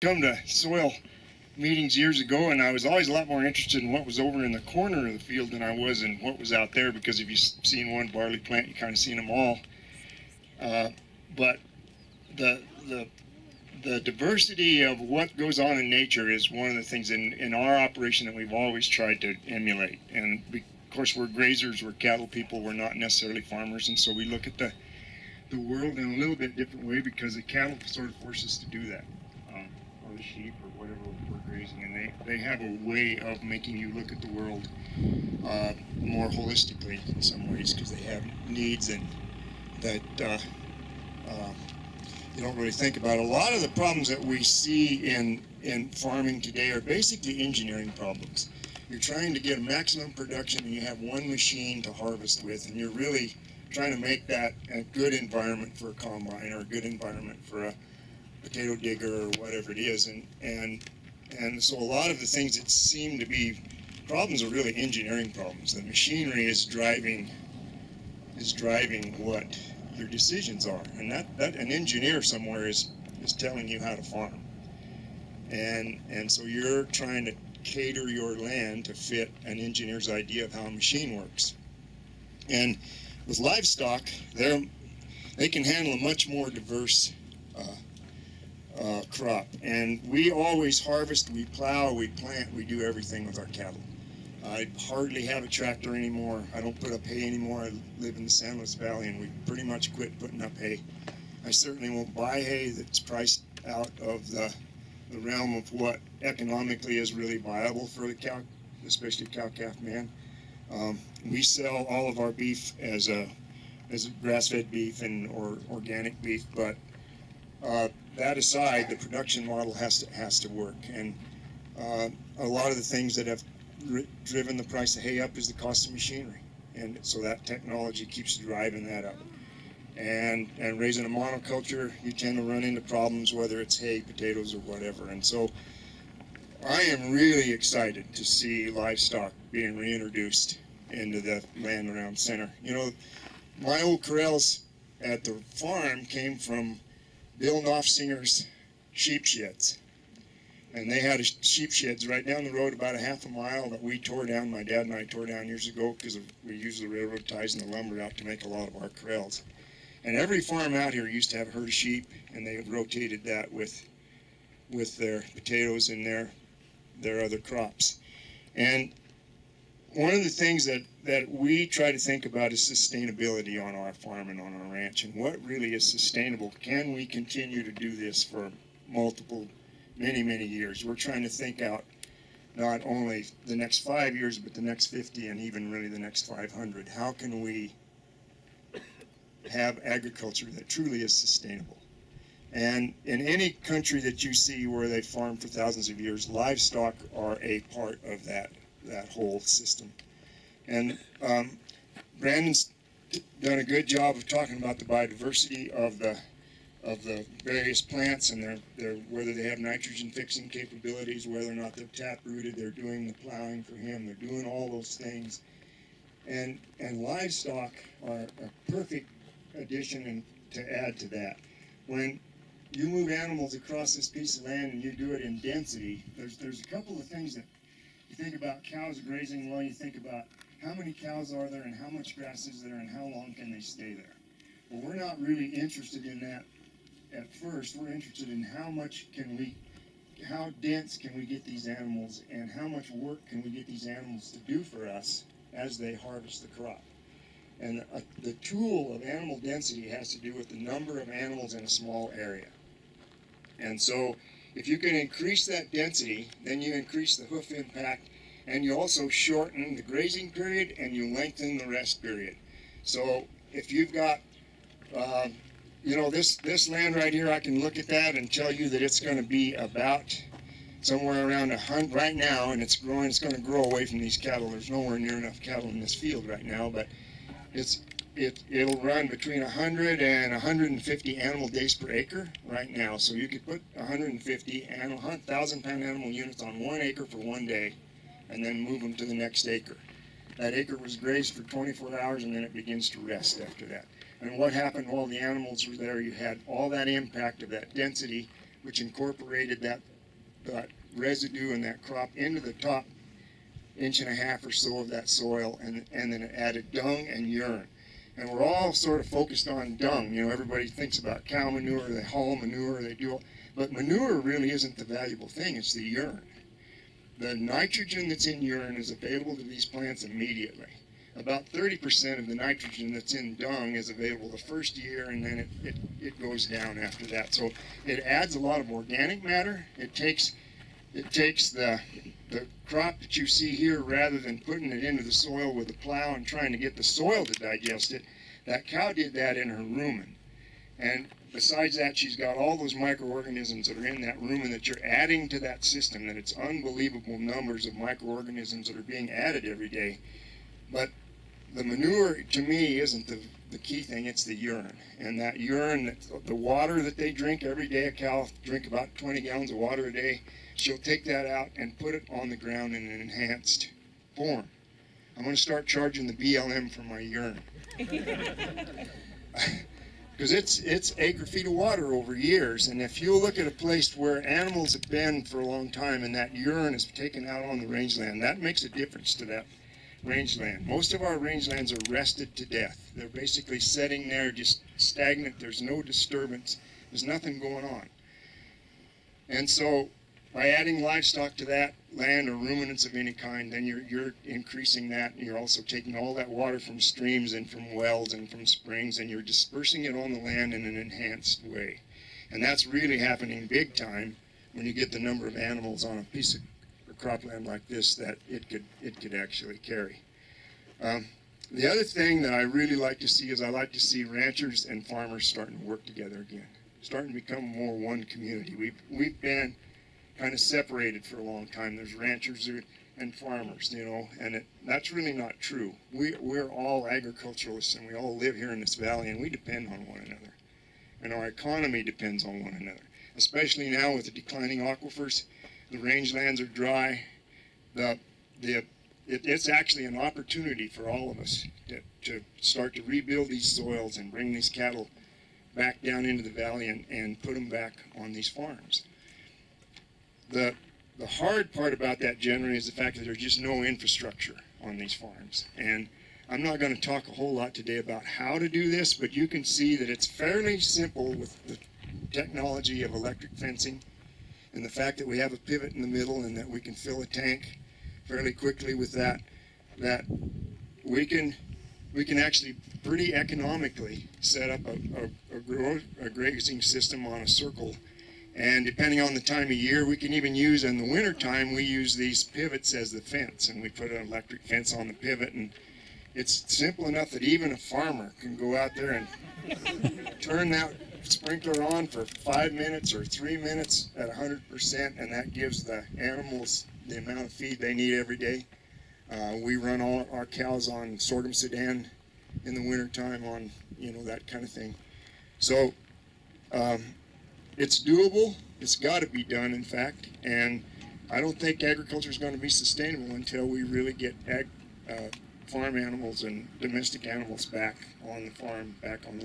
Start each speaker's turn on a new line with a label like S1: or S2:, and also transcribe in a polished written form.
S1: come to soil meetings years ago, and I was always a lot more interested in what was over in the corner of the field than I was in what was out there, because if you've seen one barley plant, you kind of seen them all. But the, the the diversity of what goes on in nature is one of the things in our operation that we've always tried to emulate. And of course, we're grazers, we're cattle people, we're not necessarily farmers, and so we look at the world in a little bit different way, because the cattle sort of force us to do that, or the sheep or whatever we're grazing, and they have a way of making you look at the world more holistically in some ways, because they have needs and that you don't really think about. A lot of the problems that we see in farming today are basically engineering problems. You're trying to get a maximum production, and you have one machine to harvest with, and you're really trying to make that a good environment for a combine, or a good environment for a potato digger, or whatever it is. And so a lot of the things that seem to be problems are really engineering problems. The machinery is driving what your decisions are, and that an engineer somewhere is telling you how to farm, and so you're trying to cater your land to fit an engineer's idea of how a machine works. And with livestock, they can handle a much more diverse crop, and we always harvest, we plow, we plant, we do everything with our cattle. I hardly have a tractor anymore. I don't put up hay anymore. I live in the San Luis Valley, and we pretty much quit putting up hay. I certainly won't buy hay that's priced out of the realm of what economically is really viable for the cow, especially cow-calf man. We sell all of our beef as a grass-fed beef or organic beef, but that aside, the production model has to work, and a lot of the things that have driven the price of hay up is the cost of machinery, and so that technology keeps driving that up. And raising a monoculture, you tend to run into problems, whether it's hay, potatoes, or whatever. And so I am really excited to see livestock being reintroduced into the land around center. You know, my old corrals at the farm came from Bill Knopfsinger's sheep sheds. And they had sheep sheds right down the road, about a half a mile, that we tore down. My dad and I tore down years ago, because we used the railroad ties and the lumber out to make a lot of our corrals. And every farm out here used to have a herd of sheep, and they rotated that with their potatoes and their other crops. And one of the things that we try to think about is sustainability on our farm and on our ranch, and what really is sustainable. Can we continue to do this for many years? We're trying to think out not only the next 5 years, but the next 50, and even really the next 500. How can we have agriculture that truly is sustainable? And in any country that you see where they farm for thousands of years, livestock are a part of that whole system. And Brandon's done a good job of talking about the biodiversity of the various plants, and whether they have nitrogen fixing capabilities, whether or not they're tap rooted, they're doing the plowing for him, they're doing all those things. And livestock are a perfect addition to add to that. When you move animals across this piece of land and you do it in density, there's a couple of things that you think about. Cows grazing, well, you think about how many cows are there and how much grass is there and how long can they stay there. Well, we're not really interested in that at first. We're interested in how dense can we get these animals, and how much work can we get these animals to do for us as they harvest the crop. And the tool of animal density has to do with the number of animals in a small area. And so if you can increase that density, then you increase the hoof impact, and you also shorten the grazing period, and you lengthen the rest period. So if you've got this land right here, I can look at that and tell you that it's going to be about somewhere around 100 right now, and it's growing. It's going to grow away from these cattle. There's nowhere near enough cattle in this field right now, but it'll run between 100 and 150 animal days per acre right now. So you could put 150 1,000-pound animal units on 1 acre for 1 day, and then move them to the next acre. That acre was grazed for 24 hours, and then it begins to rest after that. And what happened while the animals were there? You had all that impact of that density which incorporated that residue and that crop into the top 1.5 inch or so of that soil, and then it added dung and urine. And we're all sort of focused on dung. You know, everybody thinks about cow manure, they haul manure, they do, but manure really isn't the valuable thing, it's the urine. The nitrogen that's in urine is available to these plants immediately. About 30% of the nitrogen that's in dung is available the first year, and then it goes down after that. So it adds a lot of organic matter. It takes the crop that you see here, rather than putting it into the soil with a plow and trying to get the soil to digest it, that cow did that in her rumen. And besides that, she's got all those microorganisms that are in that rumen that you're adding to that system, that it's unbelievable numbers of microorganisms that are being added every day. But the manure, to me, isn't the key thing, it's the urine. And that urine, the water that they drink every day, a cow drink about 20 gallons of water a day, she'll take that out and put it on the ground in an enhanced form. I'm going to start charging the BLM for my urine. Because it's acre-feet of water over years, and if you look at a place where animals have been for a long time and that urine is taken out on the rangeland, that makes a difference to that rangeland. Most of our rangelands are rested to death. They're basically sitting there just stagnant. There's no disturbance. There's nothing going on. And so by adding livestock to that land, or ruminants of any kind, then you're increasing that, and you're also taking all that water from streams and from wells and from springs, and you're dispersing it on the land in an enhanced way. And that's really happening big time when you get the number of animals on a piece of cropland like this that it could actually carry. The other thing that I really like to see is I like to see ranchers and farmers starting to work together again, starting to become more one community. We've been kind of separated for a long time. There's ranchers and farmers, you know, and that's really not true. We're all agriculturalists, and we all live here in this valley, and we depend on one another. And our economy depends on one another, especially now with the declining aquifers. The rangelands are dry. It's actually an opportunity for all of us to start to rebuild these soils and bring these cattle back down into the valley and put them back on these farms. The hard part about that generally is the fact that there's just no infrastructure on these farms. And I'm not going to talk a whole lot today about how to do this, but you can see that it's fairly simple with the technology of electric fencing, and the fact that we have a pivot in the middle and that we can fill a tank fairly quickly with that we can actually pretty economically set up a grazing system on a circle. And depending on the time of year, we can even use, in the winter time, we use these pivots as the fence, and we put an electric fence on the pivot, and it's simple enough that even a farmer can go out there and turn that sprinkler on for 5 minutes or 3 minutes at 100%, and that gives the animals the amount of feed they need every day. We run all our cows on sorghum sudan in the wintertime, on, you know, that kind of thing. So it's doable. It's got to be done, in fact, and I don't think agriculture is going to be sustainable until we really get farm animals and domestic animals back on the farm, back on the land.